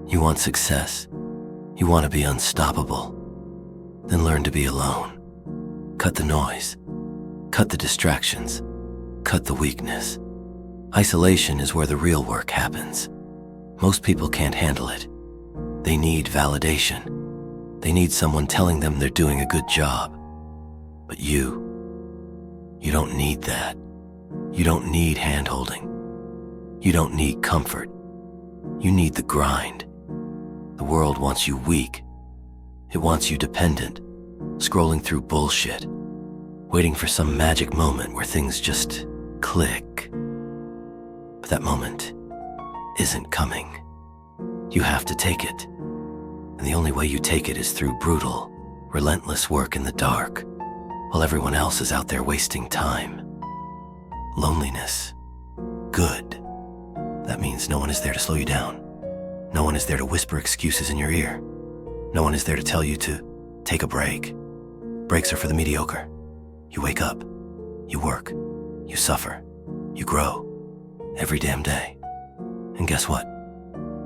You want success. You want to be unstoppable. Then learn to be alone. Cut the noise. Cut the distractions. Cut the weakness. Isolation is where the real work happens. Most people can't handle it. They need validation. They need someone telling them they're doing a good job. But you don't need that. You don't need hand-holding. You don't need comfort. You need the grind. The world wants you weak. It wants you dependent, scrolling through bullshit, waiting for some magic moment where things just click. But that moment isn't coming. You have to take it. And the only way you take it is through brutal, relentless work in the dark, while everyone else is out there wasting time. Loneliness. Good. That means no one is there to slow you down. No one is there to whisper excuses in your ear. No one is there to tell you to take a break. Breaks are for the mediocre. You wake up, you work, you suffer, you grow, every damn day. And guess what?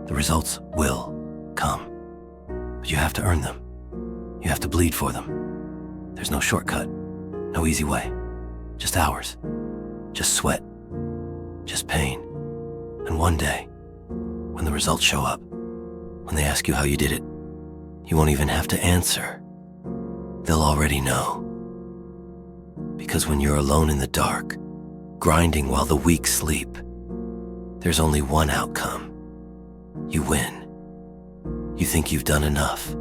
The results will come. But you have to earn them. You have to bleed for them. There's no shortcut, no easy way. Just hours, just sweat, just pain. And one day, when the results show up, when they ask you how you did it, you won't even have to answer. They'll already know. Because when you're alone in the dark, grinding while the weak sleep, there's only one outcome. You win. You think you've done enough.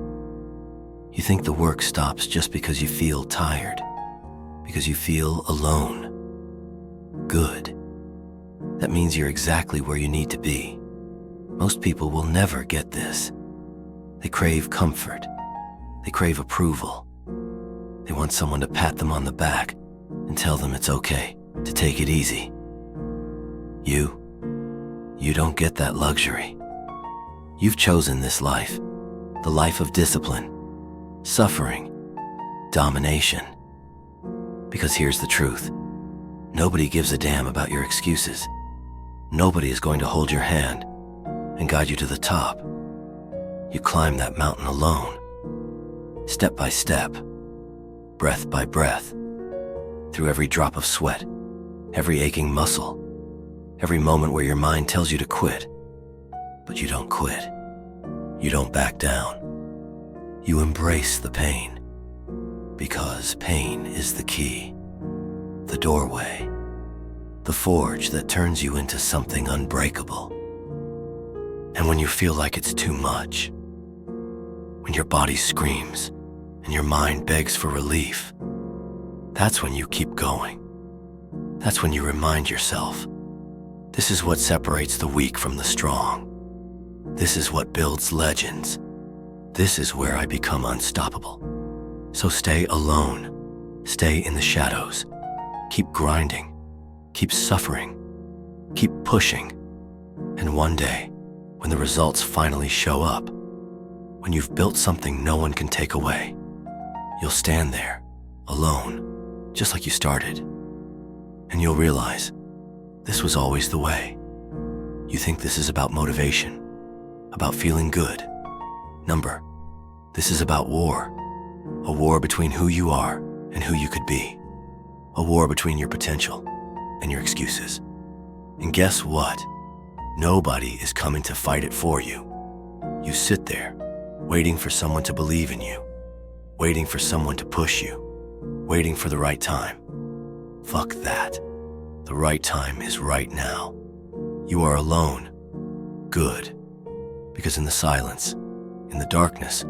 You think the work stops just because you feel tired, because you feel alone. Good. That means you're exactly where you need to be. Most people will never get this. They crave comfort. They crave approval. They want someone to pat them on the back and tell them it's okay to take it easy. You don't get that luxury. You've chosen this life, the life of discipline, suffering, domination. Because here's the truth. Nobody gives a damn about your excuses. Nobody is going to hold your hand and guide you to the top. You climb that mountain alone, step by step, breath by breath, through every drop of sweat, every aching muscle, every moment where your mind tells you to quit. But you don't quit. You don't back down. You embrace the pain, because pain is the key, the doorway, the forge that turns you into something unbreakable. And when you feel like it's too much, when your body screams and your mind begs for relief, that's when you keep going. That's when you remind yourself, this is what separates the weak from the strong. This is what builds legends. This is where I become unstoppable. So stay alone. Stay in the shadows. Keep grinding. Keep suffering. Keep pushing. And one day, when the results finally show up, when you've built something no one can take away, you'll stand there, alone, just like you started. And you'll realize, this was always the way. You think this is about motivation, about feeling good. Number, this is about war. A war between who you are and who you could be. A war between your potential and your excuses. And guess what? Nobody is coming to fight it for you. You sit there, waiting for someone to believe in you, waiting for someone to push you, waiting for the right time. Fuck that. The right time is right now. You are alone. Good. Because in the silence, in the darkness,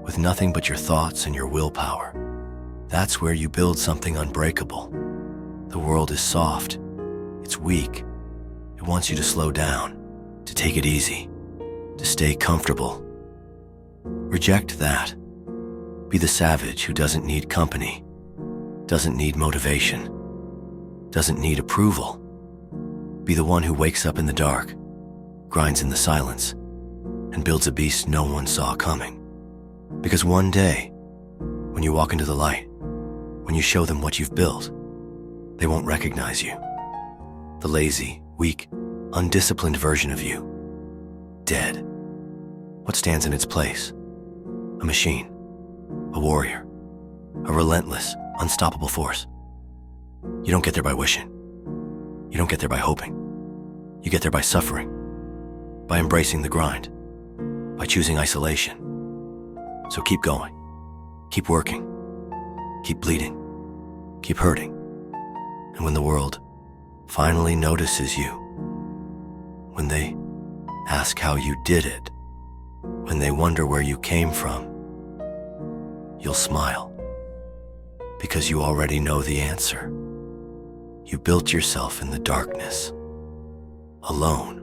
with nothing but your thoughts and your willpower, that's where you build something unbreakable. The world is soft. It's weak. It wants you to slow down, to take it easy, to stay comfortable. Reject that. Be the savage who doesn't need company, doesn't need motivation, doesn't need approval. Be the one who wakes up in the dark, grinds in the silence, and builds a beast no one saw coming. Because one day, when you walk into the light, when you show them what you've built, they won't recognize you. The lazy, weak, undisciplined version of you, dead. What stands in its place? A machine, a warrior, a relentless, unstoppable force. You don't get there by wishing. You don't get there by hoping. You get there by suffering, by embracing the grind, by choosing isolation. So keep going, keep working, keep bleeding, keep hurting. And when the world finally notices you, when they ask how you did it, when they wonder where you came from, you'll smile, because you already know the answer. You built yourself in the darkness, alone,